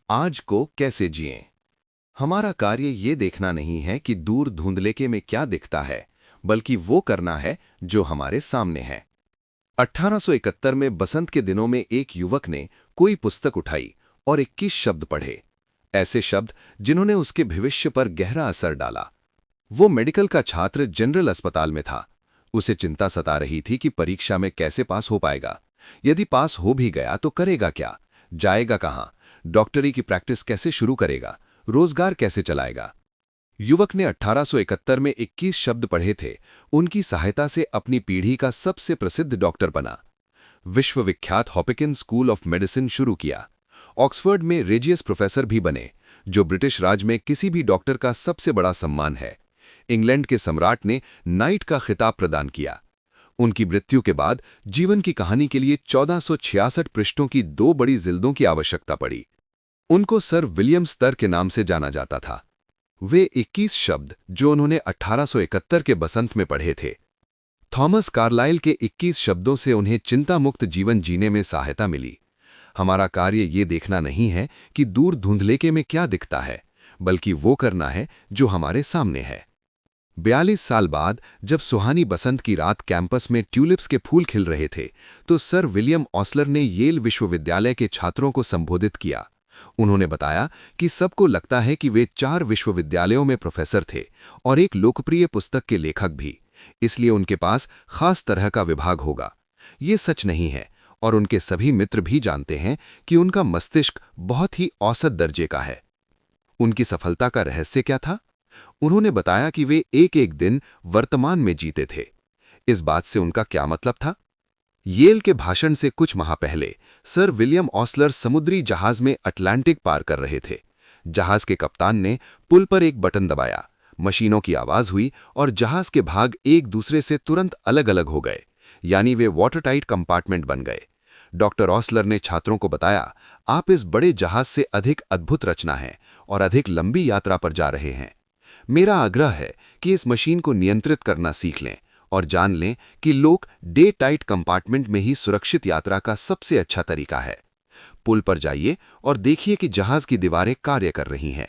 आज को कैसे जिएं? हमारा कार्य ये देखना नहीं है कि दूर धुंधलेके में क्या दिखता है, बल्कि वो करना है जो हमारे सामने है। 1871 में बसंत के दिनों में एक युवक ने कोई पुस्तक उठाई और 21 शब्द पढ़े। ऐसे शब्द जिन्होंने उसके भविष्य पर गहरा असर डाला। वो मेडिकल का छात्र जनरल अस्पताल में था। उसे चिंता सता रही थी कि परीक्षा में कैसे पास हो पाएगा। यदि पास हो भी गया तो करेगा क्या, जाएगा कहां, डॉक्टरी की प्रैक्टिस कैसे शुरू करेगा, रोजगार कैसे चलाएगा। युवक ने 1871 में 21 शब्द पढ़े थे। उनकी सहायता से अपनी पीढ़ी का सबसे प्रसिद्ध डॉक्टर बना। विश्वविख्यात हॉपिकिंस स्कूल ऑफ मेडिसिन शुरू किया। ऑक्सफोर्ड में रेजियस प्रोफेसर भी बने, जो ब्रिटिश राज में किसी भी डॉक्टर का सबसे बड़ा सम्मान है। इंग्लैंड के सम्राट ने नाइट का खिताब प्रदान किया। उनकी मृत्यु के बाद जीवन की कहानी के लिए 1466 पृष्ठों की 2 बड़ी जिल्दों की आवश्यकता पड़ी। उनको सर विलियम स्तर के नाम से जाना जाता था। वे 21 शब्द जो उन्होंने 1871 के बसंत में पढ़े थे। थॉमस कार्लाइल के 21 शब्दों से उन्हें चिंता मुक्त जीवन जीने में सहायता मिली। हमारा कार्य ये देखना नहीं है कि दूर धुंधलेके में क्या दिखता है, बल्कि वो करना है जो हमारे सामने है। 42 साल बाद जब सुहानी बसंत की रात कैंपस में ट्यूलिप्स के फूल खिल रहे थे, तो सर विलियम ऑसलर ने येल विश्वविद्यालय के छात्रों को संबोधित किया। उन्होंने बताया कि सबको लगता है कि वे 4 विश्वविद्यालयों में प्रोफेसर थे और एक लोकप्रिय पुस्तक के लेखक भी, इसलिए उनके पास खास तरह का विभाग होगा। ये सच नहीं है और उनके सभी मित्र भी जानते हैं कि उनका मस्तिष्क बहुत ही औसत दर्जे का है। उनकी सफलता का रहस्य क्या था? उन्होंने बताया कि वे एक दिन वर्तमान में जीते थे। इस बात से उनका क्या मतलब था? येल के भाषण से कुछ माह पहले सर विलियम ऑसलर समुद्री जहाज में अटलांटिक पार कर रहे थे। जहाज के कप्तान ने पुल पर एक बटन दबाया, मशीनों की आवाज हुई और जहाज के भाग एक दूसरे से तुरंत अलग अलग हो गए, यानी वे वाटरटाइट कंपार्टमेंट बन गए। डॉक्टर ऑसलर ने छात्रों को बताया, आप इस बड़े जहाज से अधिक अद्भुत रचना है और अधिक लंबी यात्रा पर जा रहे हैं। मेरा आग्रह है कि इस मशीन को नियंत्रित करना सीख लें और जान लें कि लोग डे टाइट कंपार्टमेंट में ही सुरक्षित यात्रा का सबसे अच्छा तरीका है। पुल पर जाइए और देखिए कि जहाज की दीवारें कार्य कर रही हैं।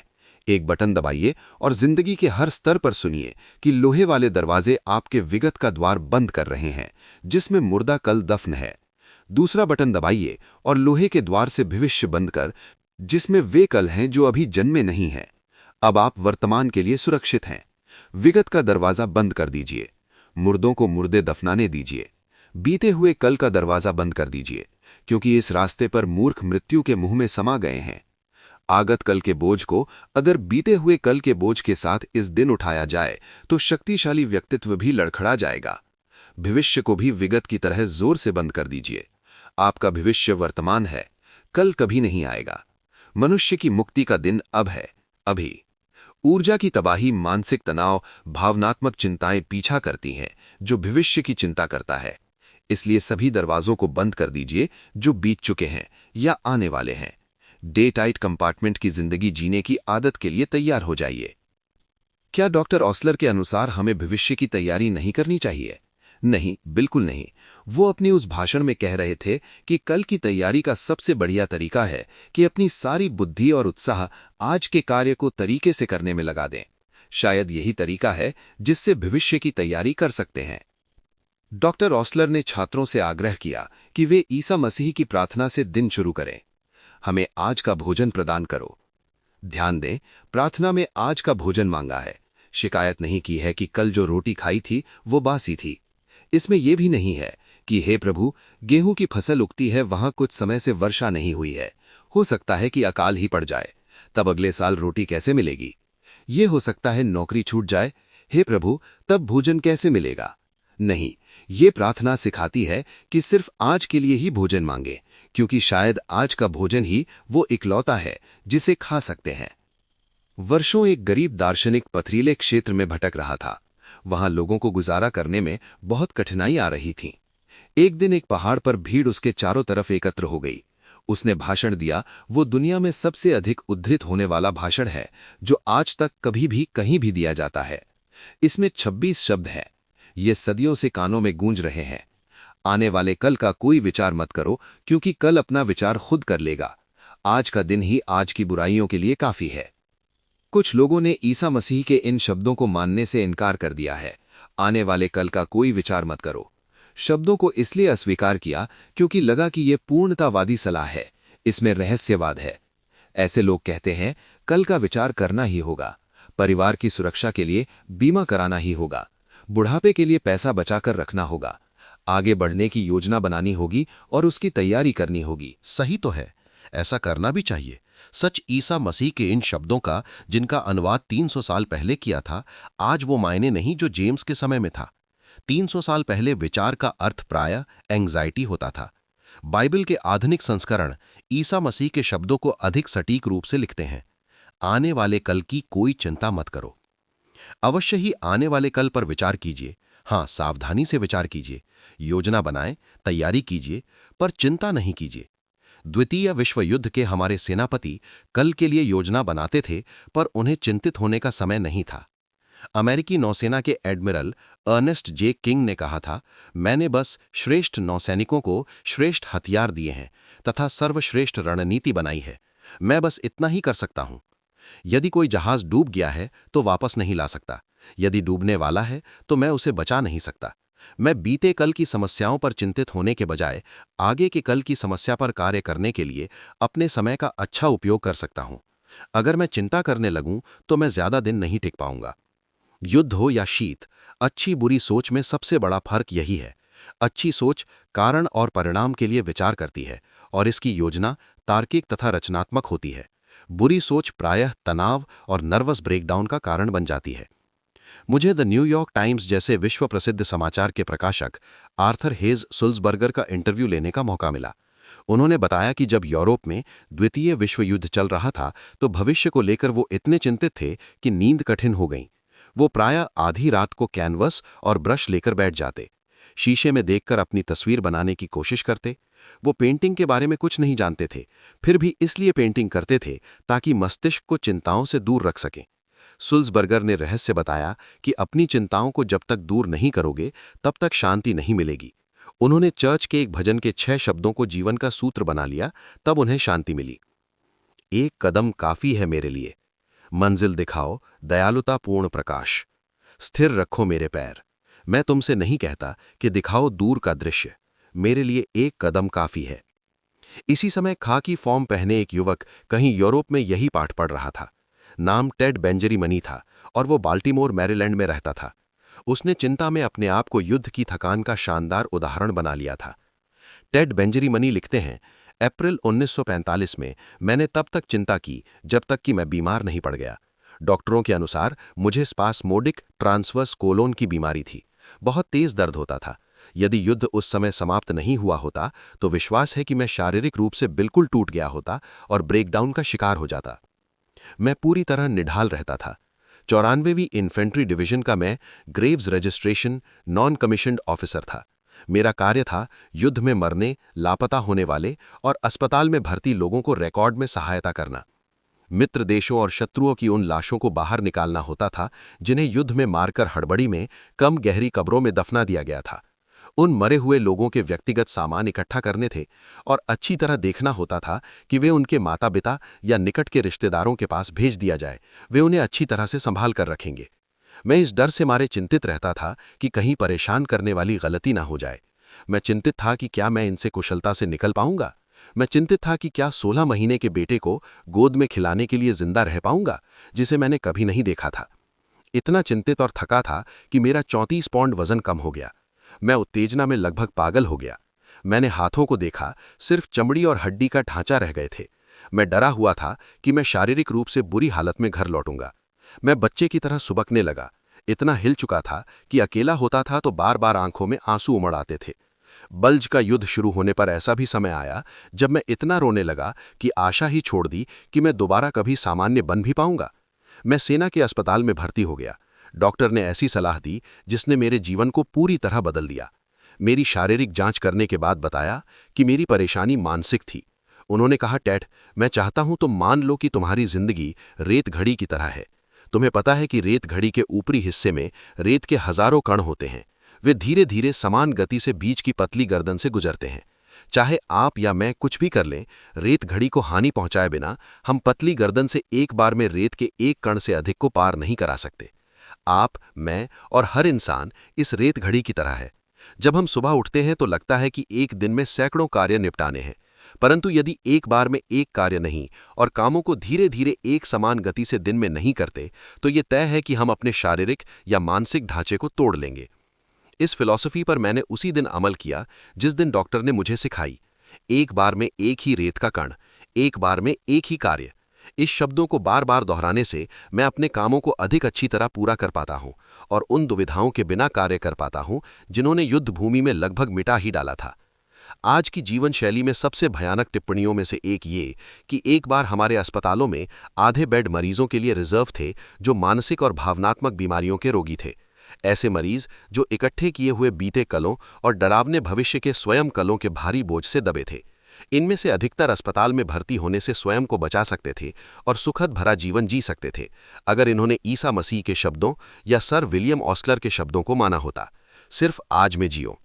एक बटन दबाइए और जिंदगी के हर स्तर पर सुनिए कि लोहे वाले दरवाजे आपके विगत का द्वार बंद कर रहे हैं, जिसमें मुर्दा कल दफन है। दूसरा बटन दबाइए और लोहे के द्वार से भविष्य बंद कर, जिसमें वे कल हैं जो अभी जन्मे नहीं हैं। अब आप वर्तमान के लिए सुरक्षित हैं। विगत का दरवाजा बंद कर दीजिए। मुर्दों को मुर्दे दफनाने दीजिए। बीते हुए कल का दरवाजा बंद कर दीजिए, क्योंकि इस रास्ते पर मूर्ख मृत्यु के मुंह में समा गए हैं। आगत कल के बोझ को अगर बीते हुए कल के बोझ के साथ इस दिन उठाया जाए तो शक्तिशाली व्यक्तित्व भी लड़खड़ा जाएगा। भविष्य को भी विगत की तरह जोर से बंद कर दीजिए। आपका भविष्य वर्तमान है, कल कभी नहीं आएगा। मनुष्य की मुक्ति का दिन अब है, अभी। ऊर्जा की तबाही, मानसिक तनाव, भावनात्मक चिंताएं पीछा करती हैं जो भविष्य की चिंता करता है। इसलिए सभी दरवाजों को बंद कर दीजिए जो बीत चुके हैं या आने वाले हैं। डे टाइट कंपार्टमेंट की जिंदगी जीने की आदत के लिए तैयार हो जाइए। क्या डॉक्टर ऑसलर के अनुसार हमें भविष्य की तैयारी नहीं करनी चाहिए? नहीं, बिल्कुल नहीं। वो अपनी उस भाषण में कह रहे थे कि कल की तैयारी का सबसे बढ़िया तरीका है कि अपनी सारी बुद्धि और उत्साह आज के कार्य को तरीके से करने में लगा दें। शायद यही तरीका है जिससे भविष्य की तैयारी कर सकते हैं। डॉक्टर ऑसलर ने छात्रों से आग्रह किया कि वे ईसा मसीह की प्रार्थना से दिन शुरू करें। हमें आज का भोजन प्रदान करो। ध्यान दें, प्रार्थना में आज का भोजन मांगा है। शिकायत नहीं की है कि कल जो रोटी खाई थी वो बासी थी। इसमें यह भी नहीं है कि हे प्रभु, गेहूं की फसल उगती है, वहां कुछ समय से वर्षा नहीं हुई है, हो सकता है कि अकाल ही पड़ जाए, तब अगले साल रोटी कैसे मिलेगी। ये हो सकता है नौकरी छूट जाए, हे प्रभु, तब भोजन कैसे मिलेगा। नहीं, ये प्रार्थना सिखाती है कि सिर्फ आज के लिए ही भोजन मांगे, क्योंकि शायद आज का भोजन ही वो इकलौता है जिसे खा सकते हैं। वर्षों एक गरीब दार्शनिक पथरीले क्षेत्र में भटक रहा था। वहां लोगों को गुजारा करने में बहुत कठिनाई आ रही थी। एक दिन एक पहाड़ पर भीड़ उसके चारों तरफ एकत्र हो गई। उसने भाषण दिया। वो दुनिया में सबसे अधिक उद्धृत होने वाला भाषण है जो आज तक कभी भी कहीं भी दिया जाता है। इसमें 26 शब्द हैं। ये सदियों से कानों में गूंज रहे हैं। आने वाले कल का कोई विचार मत करो, क्योंकि कल अपना विचार खुद कर लेगा। आज का दिन ही आज की बुराइयों के लिए काफी है। कुछ लोगों ने ईसा मसीह के इन शब्दों को मानने से इनकार कर दिया है, आने वाले कल का कोई विचार मत करो। शब्दों को इसलिए अस्वीकार किया क्योंकि लगा कि यह पूर्णतावादी सलाह है, इसमें रहस्यवाद है। ऐसे लोग कहते हैं कल का विचार करना ही होगा, परिवार की सुरक्षा के लिए बीमा कराना ही होगा, बुढ़ापे के लिए पैसा बचाकर रखना होगा, आगे बढ़ने की योजना बनानी होगी और उसकी तैयारी करनी होगी। सही तो है, ऐसा करना भी चाहिए। सच ईसा मसीह के इन शब्दों का, जिनका अनुवाद 300 साल पहले किया था, आज वो मायने नहीं जो जेम्स के समय में था। 300 साल पहले विचार का अर्थ प्रायः एंग्जाइटी होता था। बाइबल के आधुनिक संस्करण ईसा मसीह के शब्दों को अधिक सटीक रूप से लिखते हैं। आने वाले कल की कोई चिंता मत करो। अवश्य ही आने वाले कल पर विचार कीजिए। हाँ, सावधानी से विचार कीजिए, योजना बनाएं, तैयारी कीजिए, पर चिंता नहीं कीजिए। द्वितीय विश्व युद्ध के हमारे सेनापति कल के लिए योजना बनाते थे, पर उन्हें चिंतित होने का समय नहीं था। अमेरिकी नौसेना के एडमिरल अर्नेस्ट जे किंग ने कहा था, मैंने बस श्रेष्ठ नौसैनिकों को श्रेष्ठ हथियार दिए हैं तथा सर्वश्रेष्ठ रणनीति बनाई है। मैं बस इतना ही कर सकता हूं। यदि कोई जहाज डूब गया है तो वापस नहीं ला सकता। यदि डूबने वाला है तो मैं उसे बचा नहीं सकता। मैं बीते कल की समस्याओं पर चिंतित होने के बजाय आगे के कल की समस्या पर कार्य करने के लिए अपने समय का अच्छा उपयोग कर सकता हूं। अगर मैं चिंता करने लगूं तो मैं ज्यादा दिन नहीं टिक पाऊंगा। युद्ध हो या शीत, अच्छी बुरी सोच में सबसे बड़ा फर्क यही है। अच्छी सोच कारण और परिणाम के लिए विचार करती है और इसकी योजना तार्किक तथा रचनात्मक होती है। बुरी सोच प्रायः तनाव और नर्वस ब्रेकडाउन का कारण बन जाती है। मुझे द न्यूयॉर्क टाइम्स जैसे विश्व प्रसिद्ध समाचार के प्रकाशक आर्थर हेज सुल्ज़बर्गर का इंटरव्यू लेने का मौका मिला। उन्होंने बताया कि जब यूरोप में द्वितीय विश्व युद्ध चल रहा था तो भविष्य को लेकर वो इतने चिंतित थे कि नींद कठिन हो गई। वो प्रायः आधी रात को कैनवस और ब्रश लेकर बैठ जाते, शीशे में देखकर अपनी तस्वीर बनाने की कोशिश करते। वो पेंटिंग के बारे में कुछ नहीं जानते थे, फिर भी इसलिए पेंटिंग करते थे ताकि मस्तिष्क को चिंताओं से दूर रख सकें। सुल्ज़बर्गर ने रहस्य बताया कि अपनी चिंताओं को जब तक दूर नहीं करोगे तब तक शांति नहीं मिलेगी। उन्होंने चर्च के एक भजन के 6 शब्दों को जीवन का सूत्र बना लिया, तब उन्हें शांति मिली। एक कदम काफी है मेरे लिए, मंजिल दिखाओ दयालुतापूर्ण प्रकाश, स्थिर रखो मेरे पैर। मैं तुमसे नहीं कहता कि दिखाओ दूर का दृश्य, मेरे लिए एक कदम काफी है। इसी समय खाकी फॉर्म पहने एक युवक कहीं यूरोप में यही पाठ पढ़ रहा था। नाम टेड बेंजरीमनी था और वो बाल्टीमोर मैरीलैंड में रहता था। उसने चिंता में अपने आप को युद्ध की थकान का शानदार उदाहरण बना लिया था। टेड बेंजरीमनी लिखते हैं, अप्रैल 1945 में मैंने तब तक चिंता की जब तक कि मैं बीमार नहीं पड़ गया। डॉक्टरों के अनुसार मुझे स्पास्मोडिक ट्रांसवर्स कोलोन की बीमारी थी। बहुत तेज दर्द होता था। यदि युद्ध उस समय समाप्त नहीं हुआ होता तो विश्वास है कि मैं शारीरिक रूप से बिल्कुल टूट गया होता और ब्रेकडाउन का शिकार हो जाता। मैं पूरी तरह निढाल रहता था। 94वीं इन्फेंट्री डिवीजन का मैं Graves registration non commissioned officer था। मेरा कार्य था युद्ध में मरने, लापता होने वाले और अस्पताल में भर्ती लोगों को रिकॉर्ड में सहायता करना। मित्र देशों और शत्रुओं की उन लाशों को बाहर निकालना होता था जिन्हें युद्ध में मारकर हड़बड़ी में कम गहरी कब्रों में दफना दिया गया था। उन मरे हुए लोगों के व्यक्तिगत सामान इकट्ठा करने थे और अच्छी तरह देखना होता था कि वे उनके माता पिता या निकट के रिश्तेदारों के पास भेज दिया जाए। वे उन्हें अच्छी तरह से संभाल कर रखेंगे। मैं इस डर से मारे चिंतित रहता था कि कहीं परेशान करने वाली गलती ना हो जाए। मैं चिंतित था कि क्या मैं इनसे कुशलता से निकल पाऊंगा। मैं चिंतित था कि क्या 16 महीने के बेटे को गोद में खिलाने के लिए जिंदा रह पाऊंगा, जिसे मैंने कभी नहीं देखा था। इतना चिंतित और थका था कि मेरा 34 पाउंड वजन कम हो गया। मैं उत्तेजना में लगभग पागल हो गया। मैंने हाथों को देखा, सिर्फ चमड़ी और हड्डी का ढांचा रह गए थे। मैं डरा हुआ था कि मैं शारीरिक रूप से बुरी हालत में घर लौटूंगा। मैं बच्चे की तरह सुबकने लगा। इतना हिल चुका था कि अकेला होता था तो बार बार आंखों में आंसू उमड़ आते थे। बल्ज का युद्ध शुरू होने पर ऐसा भी समय आया जब मैं इतना रोने लगा कि आशा ही छोड़ दी कि मैं दोबारा कभी सामान्य बन भी पाऊंगा। मैं सेना के अस्पताल में भर्ती हो गया। डॉक्टर ने ऐसी सलाह दी जिसने मेरे जीवन को पूरी तरह बदल दिया। मेरी शारीरिक जांच करने के बाद बताया कि मेरी परेशानी मानसिक थी। उन्होंने कहा, टेड, मैं चाहता हूं तुम मान लो कि तुम्हारी जिंदगी रेत घड़ी की तरह है। तुम्हें पता है कि रेत घड़ी के ऊपरी हिस्से में रेत के हजारों कण होते हैं। वे धीरे धीरे समान गति से बीच की पतली गर्दन से गुजरते हैं। चाहे आप या मैं कुछ भी कर लें, रेत घड़ी को हानि पहुंचाए बिना हम पतली गर्दन से एक बार में रेत के एक कण से अधिक को पार नहीं करा सकते। आप, मैं और हर इंसान इस रेत घड़ी की तरह है। जब हम सुबह उठते हैं तो लगता है कि एक दिन में सैकड़ों कार्य निपटाने हैं, परंतु यदि एक बार में एक कार्य नहीं और कामों को धीरे धीरे एक समान गति से दिन में नहीं करते, तो ये तय है कि हम अपने शारीरिक या मानसिक ढांचे को तोड़ लेंगे। इस फिलॉसफी पर मैंने उसी दिन अमल किया जिस दिन डॉक्टर ने मुझे सिखाई, एक बार में एक ही रेत का कण, एक बार में एक ही कार्य। इस शब्दों को बार बार दोहराने से मैं अपने कामों को अधिक अच्छी तरह पूरा कर पाता हूं और उन दुविधाओं के बिना कार्य कर पाता हूं जिन्होंने युद्ध भूमि में लगभग मिटा ही डाला था। आज की जीवन शैली में सबसे भयानक टिप्पणियों में से एक ये कि एक बार हमारे अस्पतालों में आधे बेड मरीजों के लिए रिजर्व थे जो मानसिक और भावनात्मक बीमारियों के रोगी थे। ऐसे मरीज जो इकट्ठे किए हुए बीते कलों और डरावने भविष्य के स्वयं कलों के भारी बोझ से दबे थे। इनमें से अधिकतर अस्पताल में भर्ती होने से स्वयं को बचा सकते थे और सुखद भरा जीवन जी सकते थे अगर इन्होंने ईसा मसीह के शब्दों या सर विलियम ऑस्लर के शब्दों को माना होता, सिर्फ आज में जियो।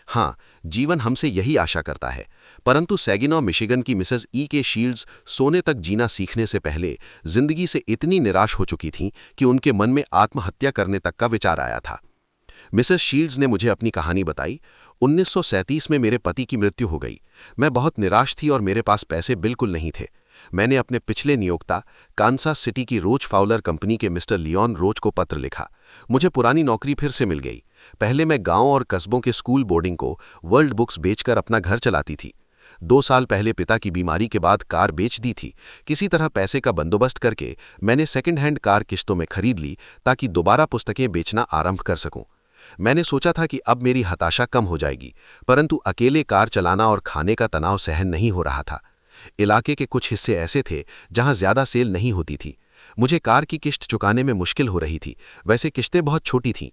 हाँ, जीवन हमसे यही आशा करता है, परंतु सैगिनॉ मिशिगन की मिसेस ई के शील्ड्स सोने तक जीना सीखने से पहले जिंदगी से इतनी निराश हो चुकी थीं कि उनके मन में आत्महत्या करने तक का विचार आया था। मिसेस शील्ड्स ने मुझे अपनी कहानी बताई। 1937 में मेरे पति की मृत्यु हो गई। मैं बहुत निराश थी और मेरे पास पैसे बिल्कुल नहीं थे। मैंने अपने पिछले नियोक्ता कांसास सिटी की रोच फाउलर कंपनी के मिस्टर लियोन रोच को पत्र लिखा। मुझे पुरानी नौकरी फिर से मिल गई। पहले मैं गांव और कस्बों के स्कूल बोर्डिंग को वर्ल्ड बुक्स बेचकर अपना घर चलाती थी। 2 साल पहले पिता की बीमारी के बाद कार बेच दी थी। किसी तरह पैसे का बंदोबस्त करके मैंने सेकंड हैंड कार किस्तों में खरीद ली ताकि दोबारा पुस्तकें बेचना आरंभ कर सकूं। मैंने सोचा था कि अब मेरी हताशा कम हो जाएगी, परंतु अकेले कार चलाना और खाने का तनाव सहन नहीं हो रहा था। इलाके के कुछ हिस्से ऐसे थे जहां ज्यादा सेल नहीं होती थी। मुझे कार की किस्त चुकाने में मुश्किल हो रही थी। वैसे किस्तें बहुत छोटी थीं।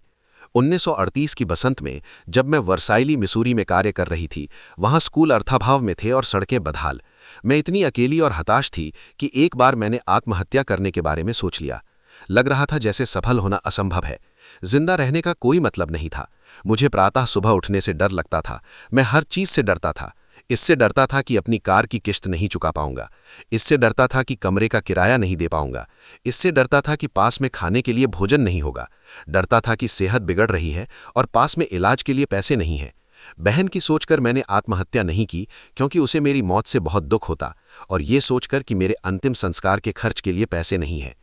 1938 की बसंत में जब मैं वर्साइली मिसूरी में कार्य कर रही थी, वहां स्कूल अर्थाभाव में थे और सड़कें बदहाल। मैं इतनी अकेली और हताश थी कि एक बार मैंने आत्महत्या करने के बारे में सोच लिया। लग रहा था जैसे सफल होना असंभव है। जिंदा रहने का कोई मतलब नहीं था। मुझे प्रातः सुबह उठने से डर लगता था। मैं हर चीज से डरता था। इससे डरता था कि अपनी कार की किस्त नहीं चुका पाऊंगा। इससे डरता था कि कमरे का किराया नहीं दे पाऊंगा। इससे डरता था कि पास में खाने के लिए भोजन नहीं होगा। डरता था कि सेहत बिगड़ रही है और पास में इलाज के लिए पैसे नहीं हैं। बहन की सोचकर मैंने आत्महत्या नहीं की क्योंकि उसे मेरी मौत से बहुत दुख होता, और ये सोचकर कि मेरे अंतिम संस्कार के खर्च के लिए पैसे नहीं हैं।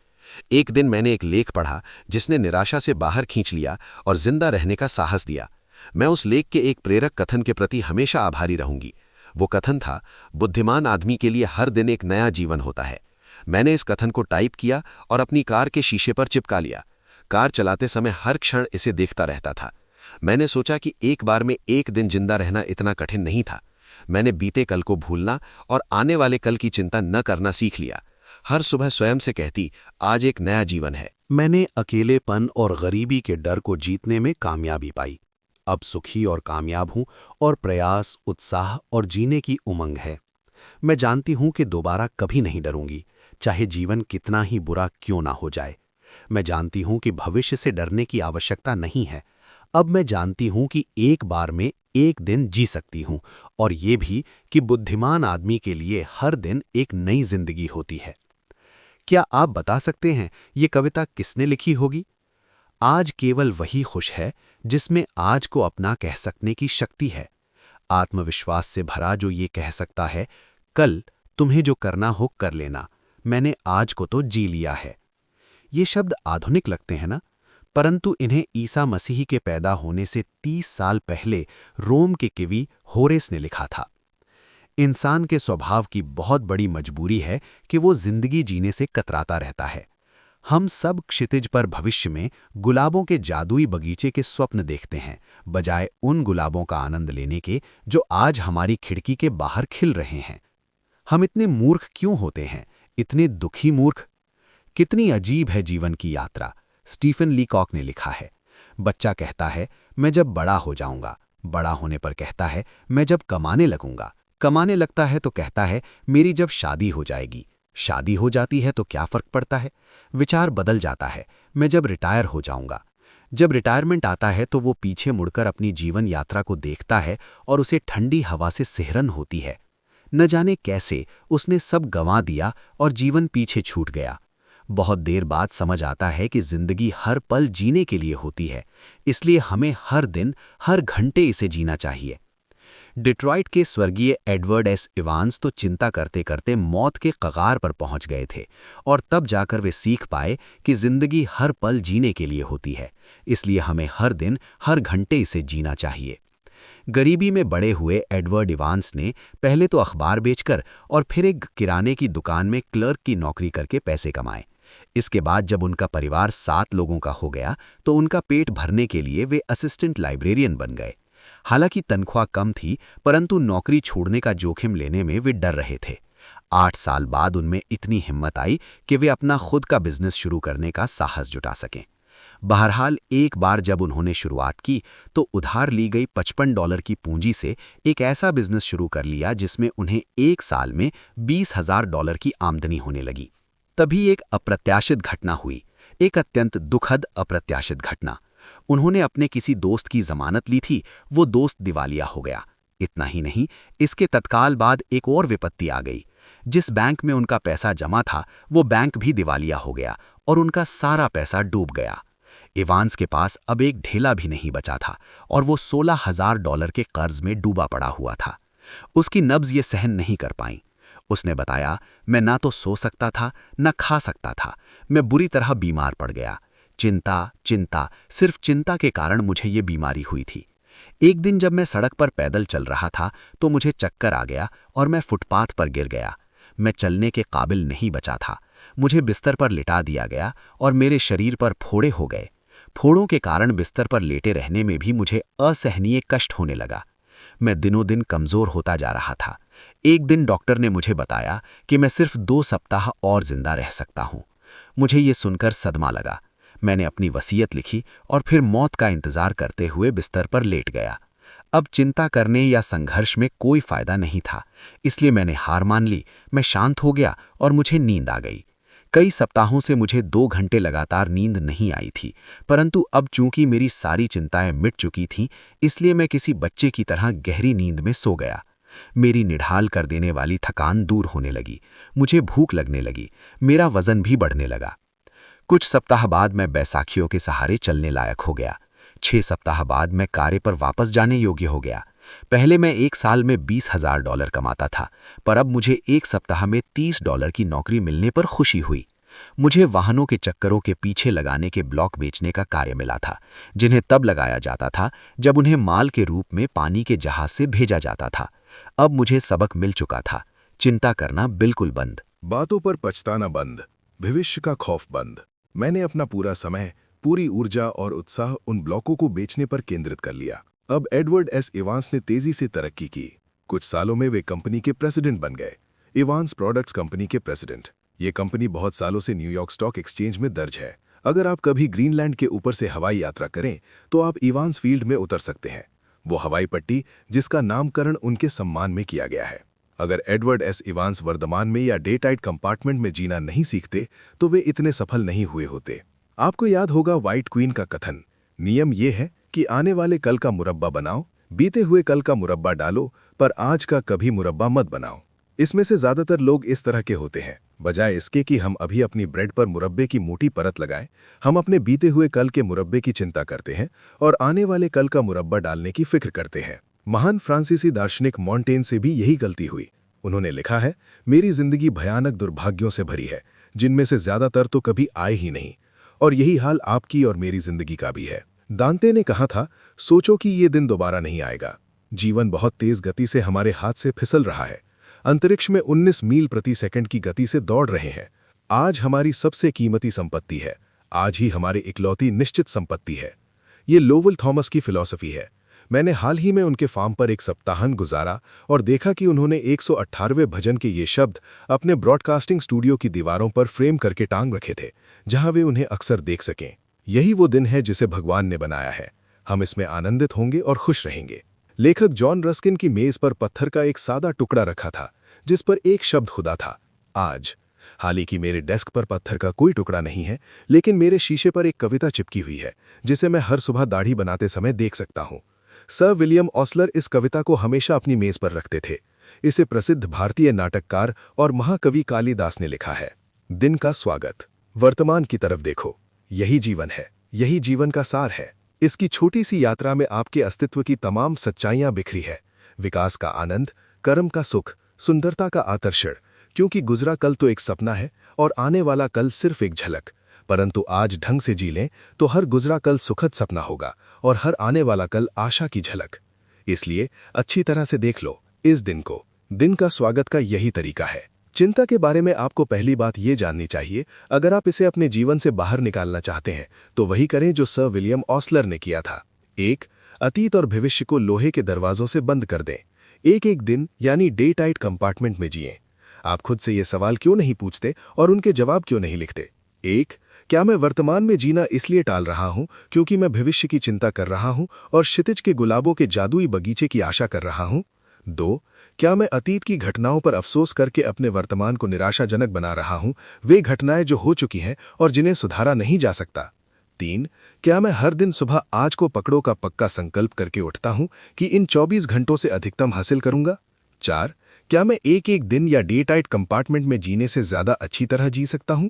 एक दिन मैंने एक लेख पढ़ा जिसने निराशा से बाहर खींच लिया और जिंदा रहने का साहस दिया। मैं उस लेख के एक प्रेरक कथन के प्रति हमेशा आभारी रहूंगी। वो कथन था, बुद्धिमान आदमी के लिए हर दिन एक नया जीवन होता है। मैंने इस कथन को टाइप किया और अपनी कार के शीशे पर चिपका लिया। कार चलाते समय हर क्षण इसे देखता रहता था। मैंने सोचा कि एक बार में एक दिन जिंदा रहना इतना कठिन नहीं था। मैंने बीते कल को भूलना और आने वाले कल की चिंता न करना सीख लिया। हर सुबह स्वयं से कहती, आज एक नया जीवन है। मैंने अकेलेपन और गरीबी के डर को जीतने में कामयाबी पाई। अब सुखी और कामयाब हूं और प्रयास, उत्साह और जीने की उमंग है। मैं जानती हूं कि दोबारा कभी नहीं डरूंगी, चाहे जीवन कितना ही बुरा क्यों ना हो जाए। मैं जानती हूं कि भविष्य से डरने की आवश्यकता नहीं है। अब मैं जानती हूं कि एक बार में एक दिन जी सकती हूं, और ये भी कि बुद्धिमान आदमी के लिए हर दिन एक नई जिंदगी होती है। क्या आप बता सकते हैं ये कविता किसने लिखी होगी? आज केवल वही खुश है जिसमें आज को अपना कह सकने की शक्ति है। आत्मविश्वास से भरा जो ये कह सकता है, कल तुम्हें जो करना हो कर लेना, मैंने आज को तो जी लिया है। ये शब्द आधुनिक लगते हैं ना, परंतु इन्हें ईसा मसीह के पैदा होने से 30 साल पहले रोम के कवि होरेस ने लिखा था। इंसान के स्वभाव की बहुत बड़ी मजबूरी है कि वो जिंदगी जीने से कतराता रहता है। हम सब क्षितिज पर भविष्य में गुलाबों के जादुई बगीचे के स्वप्न देखते हैं, बजाय उन गुलाबों का आनंद लेने के जो आज हमारी खिड़की के बाहर खिल रहे हैं। हम इतने मूर्ख क्यों होते हैं, इतने दुखी मूर्ख? कितनी अजीब है जीवन की यात्रा। स्टीफन लीकॉक ने लिखा है, बच्चा कहता है मैं जब बड़ा हो जाऊंगा, बड़ा होने पर कहता है मैं जब कमाने लगूंगा, कमाने लगता है तो कहता है मेरी जब शादी हो जाएगी, शादी हो जाती है तो क्या फर्क पड़ता है, विचार बदल जाता है मैं जब रिटायर हो जाऊंगा। जब रिटायरमेंट आता है तो वो पीछे मुड़कर अपनी जीवन यात्रा को देखता है और उसे ठंडी हवा से सिहरन होती है। न जाने कैसे उसने सब गंवा दिया और जीवन पीछे छूट गया। बहुत देर बाद समझ आता है कि जिंदगी हर पल जीने के लिए होती है, इसलिए हमें हर दिन हर घंटे इसे जीना चाहिए। डिट्रॉइट के स्वर्गीय एडवर्ड एस इवांस तो चिंता करते करते मौत के कगार पर पहुंच गए थे और तब जाकर वे सीख पाए कि जिंदगी हर पल जीने के लिए होती है, इसलिए हमें हर दिन हर घंटे इसे जीना चाहिए। गरीबी में बड़े हुए एडवर्ड इवांस ने पहले तो अखबार बेचकर और फिर एक किराने की दुकान में क्लर्क की नौकरी करके पैसे कमाए। इसके बाद जब उनका परिवार 7 लोगों का हो गया तो उनका पेट भरने के लिए वे असिस्टेंट लाइब्रेरियन बन गए। हालांकि तनख्वाह कम थी, परंतु नौकरी छोड़ने का जोखिम लेने में वे डर रहे थे। 8 साल बाद उनमें इतनी हिम्मत आई कि वे अपना खुद का बिजनेस शुरू करने का साहस जुटा सकें। बहरहाल एक बार जब उन्होंने शुरुआत की तो उधार ली गई $55 की पूंजी से एक ऐसा बिजनेस शुरू कर लिया जिसमें उन्हें 1 साल में $20,000 की आमदनी होने लगी। तभी एक अप्रत्याशित घटना हुई, एक अत्यंत दुखद अप्रत्याशित घटना। उन्होंने अपने किसी दोस्त की जमानत ली थी, वो दोस्त दिवालिया हो गया। इतना ही नहीं, इसके तत्काल बाद एक और विपत्ति आ गई। जिस बैंक में उनका पैसा जमा था वो बैंक भी दिवालिया हो गया और उनका सारा पैसा डूब गया। इवांस के पास अब एक ढेला भी नहीं बचा था और वो $16,000 के कर्ज में डूबा पड़ा हुआ था। उसकी नब्ज ये सहन नहीं कर पाई। उसने बताया, मैं ना तो सो सकता था न खा सकता था, मैं बुरी तरह बीमार पड़ गया। चिंता चिंता, सिर्फ चिंता के कारण मुझे ये बीमारी हुई थी। एक दिन जब मैं सड़क पर पैदल चल रहा था तो मुझे चक्कर आ गया और मैं फुटपाथ पर गिर गया। मैं चलने के काबिल नहीं बचा था। मुझे बिस्तर पर लिटा दिया गया और मेरे शरीर पर फोड़े हो गए। फोड़ों के कारण बिस्तर पर लेटे रहने में भी मुझे असहनीय कष्ट होने लगा। मैं दिनों दिन कमजोर होता जा रहा था। एक दिन डॉक्टर ने मुझे बताया कि मैं सिर्फ 2 सप्ताह और जिंदा रह सकता हूं। मुझे ये सुनकर सदमा लगा। मैंने अपनी वसीयत लिखी और फिर मौत का इंतजार करते हुए बिस्तर पर लेट गया। अब चिंता करने या संघर्ष में कोई फायदा नहीं था, इसलिए मैंने हार मान ली। मैं शांत हो गया और मुझे नींद आ गई। कई सप्ताहों से मुझे 2 घंटे लगातार नींद नहीं आई थी, परंतु अब चूंकि मेरी सारी चिंताएं मिट चुकी थीं, इसलिए मैं किसी बच्चे की तरह गहरी नींद में सो गया। मेरी निढाल कर देने वाली थकान दूर होने लगी। मुझे भूख लगने लगी। मेरा वजन भी बढ़ने लगा। कुछ सप्ताह बाद मैं बैसाखियों के सहारे चलने लायक हो गया। 6 सप्ताह बाद मैं कार्य पर वापस जाने योग्य हो गया। पहले मैं 1 साल में $20,000 कमाता था, पर अब मुझे 1 सप्ताह में $30 की नौकरी मिलने पर खुशी हुई। मुझे वाहनों के चक्करों के पीछे लगाने के ब्लॉक बेचने का कार्य मिला था, जिन्हें तब लगाया जाता था जब उन्हें माल के रूप में पानी के जहाज से भेजा जाता था। अब मुझे सबक मिल चुका था, चिंता करना बिल्कुल बंद। बातों पर पछताना बंद, भविष्य का खौफ बंद। मैंने अपना पूरा समय, पूरी ऊर्जा और उत्साह उन ब्लॉकों को बेचने पर केंद्रित कर लिया। अब एडवर्ड एस इवांस ने तेजी से तरक्की की। कुछ सालों में वे कंपनी के प्रेसिडेंट बन गए, इवांस प्रोडक्ट्स कंपनी के प्रेसिडेंट। ये कंपनी बहुत सालों से न्यूयॉर्क स्टॉक एक्सचेंज में दर्ज है। अगर आप कभी ग्रीनलैंड के ऊपर से हवाई यात्रा करें तो आप इवांस फील्ड में उतर सकते हैं, वो हवाई पट्टी जिसका नामकरण उनके सम्मान में किया गया है। अगर एडवर्ड एस इवांस वर्तमान में या डे टाइट कंपार्टमेंट में जीना नहीं सीखते तो वे इतने सफल नहीं हुए होते। आपको याद होगा व्हाइट क्वीन का कथन, नियम ये है कि आने वाले कल का मुरब्बा बनाओ, बीते हुए कल का मुरब्बा डालो, पर आज का कभी मुरब्बा मत बनाओ। इसमें से ज्यादातर लोग इस तरह के होते हैं। बजाय इसके कि हम अभी अपनी ब्रेड पर मुरब्बे की मोटी परत लगाएं, हम अपने बीते हुए कल के मुरब्बे की चिंता करते हैं और आने वाले कल का मुरब्बा डालने की फिक्र करते हैं। महान फ्रांसीसी दार्शनिक मॉन्टेन से भी यही गलती हुई। उन्होंने लिखा है, मेरी जिंदगी भयानक दुर्भाग्यों से भरी है, जिनमें से ज्यादातर तो कभी आए ही नहीं, और यही हाल आपकी और मेरी जिंदगी का भी है। दांते ने कहा था, सोचो कि ये दिन दोबारा नहीं आएगा। जीवन बहुत तेज गति से हमारे हाथ से फिसल रहा है। अंतरिक्ष में 19 मील प्रति सेकंड की गति से दौड़ रहे हैं। आज हमारी सबसे कीमती संपत्ति है, आज ही हमारी इकलौती निश्चित संपत्ति है। ये लोवेल थॉमस की फिलॉसफी है। मैंने हाल ही में उनके फार्म पर एक सप्ताहांत गुजारा और देखा कि उन्होंने 118वें भजन के ये शब्द अपने ब्रॉडकास्टिंग स्टूडियो की दीवारों पर फ्रेम करके टांग रखे थे, जहां वे उन्हें अक्सर देख सकें। यही वो दिन है जिसे भगवान ने बनाया है। हम इसमें आनंदित होंगे और खुश रहेंगे। लेखक जॉन रस्किन की मेज पर पत्थर का एक सादा टुकड़ा रखा था, जिस पर एक शब्द खुदा था, आज। हालांकि मेरे डेस्क पर पत्थर का कोई टुकड़ा नहीं है, लेकिन मेरे शीशे पर एक कविता चिपकी हुई है जिसे मैं हर सुबह दाढ़ी बनाते समय देख सकता हूँ। सर विलियम ऑसलर इस कविता को हमेशा अपनी मेज पर रखते थे। इसे प्रसिद्ध भारतीय नाटककार और महाकवि कालिदास ने लिखा है। दिन का स्वागत। वर्तमान की तरफ देखो, यही जीवन है, यही जीवन का सार है। इसकी छोटी सी यात्रा में आपके अस्तित्व की तमाम सच्चाइयां बिखरी है। विकास का आनंद, कर्म का सुख, सुंदरता का आकर्षण, क्योंकि गुजरा कल तो एक सपना है और आने वाला कल सिर्फ एक झलक। परंतु आज ढंग से जी लें तो हर गुजरा कल सुखद सपना होगा और हर आने वाला कल आशा की झलक। इसलिए अच्छी तरह से देख लो इस दिन को। दिन का स्वागत का यही तरीका है। चिंता के बारे में आपको पहली बात ये जाननी चाहिए, अगर आप इसे अपने जीवन से बाहर निकालना चाहते हैं तो वही करें जो सर विलियम ऑसलर ने किया था। 1. अतीत और भविष्य को लोहे के दरवाजों से बंद कर दें। एक एक दिन यानी डे टाइट कंपार्टमेंट में जिएं। आप खुद से ये सवाल क्यों नहीं पूछते और उनके जवाब क्यों नहीं लिखते? 1. क्या मैं वर्तमान में जीना इसलिए टाल रहा हूं क्योंकि मैं भविष्य की चिंता कर रहा हूं और क्षितिज के गुलाबों के जादुई बगीचे की आशा कर रहा हूं? 2. क्या मैं अतीत की घटनाओं पर अफसोस करके अपने वर्तमान को निराशाजनक बना रहा हूं, वे घटनाएं जो हो चुकी हैं और जिन्हें सुधारा नहीं जा सकता? 3. क्या मैं हर दिन सुबह आज को पकड़ो का पक्का संकल्प करके उठता हूं कि इन 24 घंटों से अधिकतम हासिल करूंगा? 4. क्या मैं एक एक दिन या डे टाइट कंपार्टमेंट में जीने से ज्यादा अच्छी तरह जी सकता हूं?